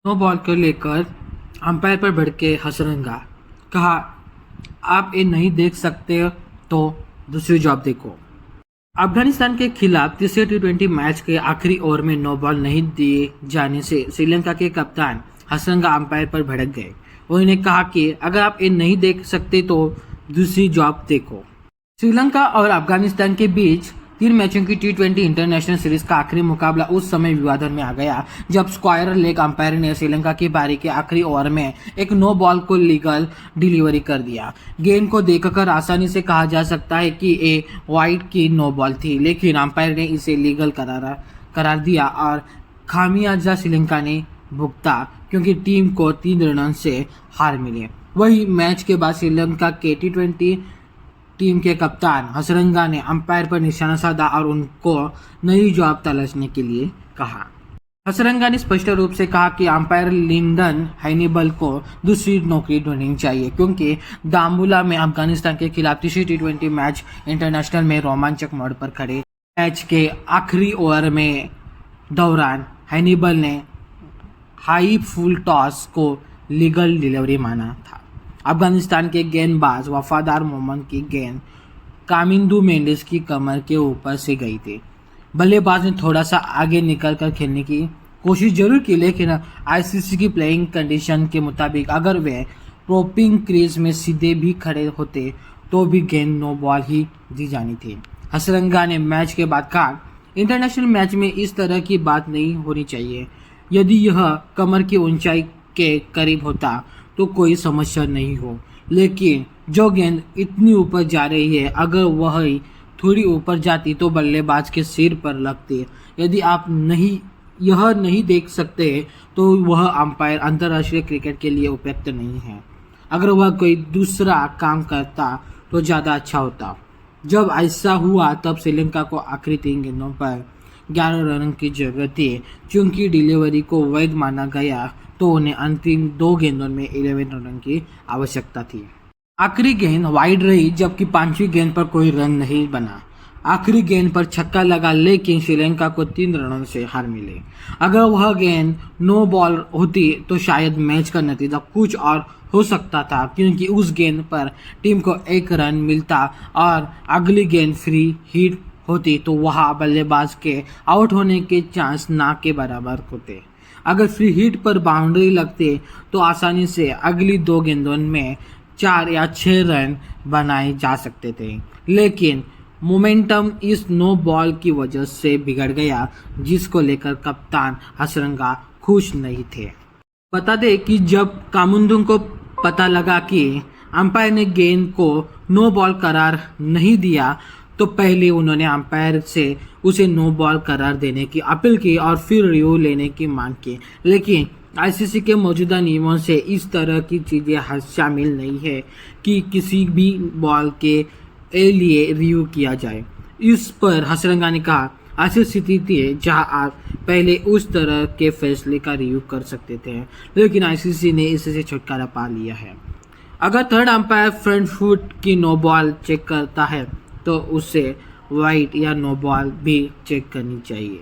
No ball को लेकर umpire पर भड़के हसरंगा। कहा, आप ये नहीं देख सकते तो दूसरी जॉब देखो। अफगानिस्तान के खिलाफ तीसरे टी20 मैच के आखिरी ओवर में नो बॉल नहीं दिए जाने से श्रीलंका के कप्तान हसरंगा अंपायर पर भड़क गए। उन्होंने कहा कि अगर आप ये नहीं देख सकते तो दूसरी जॉब देखो। श्रीलंका और अफगानिस्तान के बीच 3 मैचों की टी20 इंटरनेशनल सीरीज का आखिरी मुकाबला उस समय विवादन में आ गया जब स्क्वायर लेग अंपायर ने श्रीलंका की पारी के आखिरी ओवर में एक नो बॉल को लीगल डिलीवरी कर दिया। गेंद को देखकर आसानी से कहा जा सकता है कि ये वाइड की नो बॉल थी, लेकिन अंपायर ने इसे लीगल करार दिया और खामियाजा श्रीलंका ने भुगता क्योंकि टीम को 3 रनों से हार मिली। वही मैच के बाद श्रीलंका के टी20 टीम के कप्तान हसरंगा ने अंपायर पर निशाना साधा और उनको नई जॉब तलाशने के लिए कहा। हसरंगा ने स्पष्ट रूप से कहा कि अंपायर लिंडन हैनिबल को दूसरी नौकरी ढूंढनी चाहिए क्योंकि दाम्बुला में अफगानिस्तान के खिलाफ तीसरी टी20 मैच इंटरनेशनल में रोमांचक मोड़ पर खड़े मैच के आखिरी ओवर में दौरान हैनिबल ने हाई फुल टॉस को लीगल डिलीवरी माना था। अफगानिस्तान के गेंदबाज वफादार मोहम्मद की गेंद कामिंदू मेंडिस की कमर के ऊपर से गई थी। बल्लेबाज ने थोड़ा सा आगे निकलकर खेलने की कोशिश जरूर की, लेकिन आईसीसी की प्लेइंग कंडीशन के मुताबिक अगर वे प्रोपिंग क्रीज में सीधे भी खड़े होते तो भी गेंद नो बॉल ही दी जानी थी। हसरंगा ने मैच के बाद कहा, इंटरनेशनल मैच में इस तरह की बात नहीं होनी चाहिए। यदि यह कमर की ऊंचाई के करीब होता तो कोई समस्या नहीं हो, लेकिन जो गेंद इतनी ऊपर जा रही है अगर वह थोड़ी ऊपर जाती तो बल्लेबाज के सिर पर लगती। यदि आप यह नहीं देख सकते तो वह अंपायर अंतर्राष्ट्रीय क्रिकेट के लिए उपयुक्त नहीं है। अगर वह कोई दूसरा काम करता तो ज़्यादा अच्छा होता। जब ऐसा हुआ तब श्रीलंका को आखिरी 3 गेंदों पर 11 रन की जरूरत थी। चूंकि डिलीवरी को वैध माना गया तो उन्हें अंतिम 2 गेंदों में 11 रन की आवश्यकता थी। आखिरी गेंद वाइड रही जबकि 5वीं गेंद पर कोई रन नहीं बना। आखिरी गेंद पर छक्का लगा, लेकिन श्रीलंका को 3 रनों से हार मिले। अगर वह गेंद नो बॉल होती तो शायद मैच का नतीजा कुछ और हो सकता था, क्योंकि उस गेंद पर टीम को 1 रन मिलता और अगली गेंद फ्री हिट होती तो वहां बल्लेबाज के आउट होने के चांस ना के बराबर होते। अगर फ्री हिट पर बाउंड्री लगती तो आसानी से अगली 2 गेंदों में 4 या 6 रन बनाए जा सकते थे, लेकिन मोमेंटम इस नो बॉल की वजह से बिगड़ गया, जिसको लेकर कप्तान हसरंगा खुश नहीं थे। बता दें कि जब कामुंदू को पता लगा कि अंपायर ने गेंद को नो बॉल करार नहीं दिया तो पहले उन्होंने अंपायर से उसे नो बॉल करार देने की अपील की और फिर रिव्यू लेने की मांग की, लेकिन आईसीसी के मौजूदा नियमों से इस तरह की चीज़ें शामिल नहीं है कि किसी भी बॉल के लिए रिव्यू किया जाए। इस पर हसरंगा ने कहा, ऐसी स्थिति थी जहां आप पहले उस तरह के फैसले का रिव्यू कर सकते थे, लेकिन आईसीसी ने इससे छुटकारा पा लिया है। अगर थर्ड अंपायर फ्रंट फुट की नो बॉल चेक करता है तो उसे वाइड या नो बॉल भी चेक करनी चाहिए।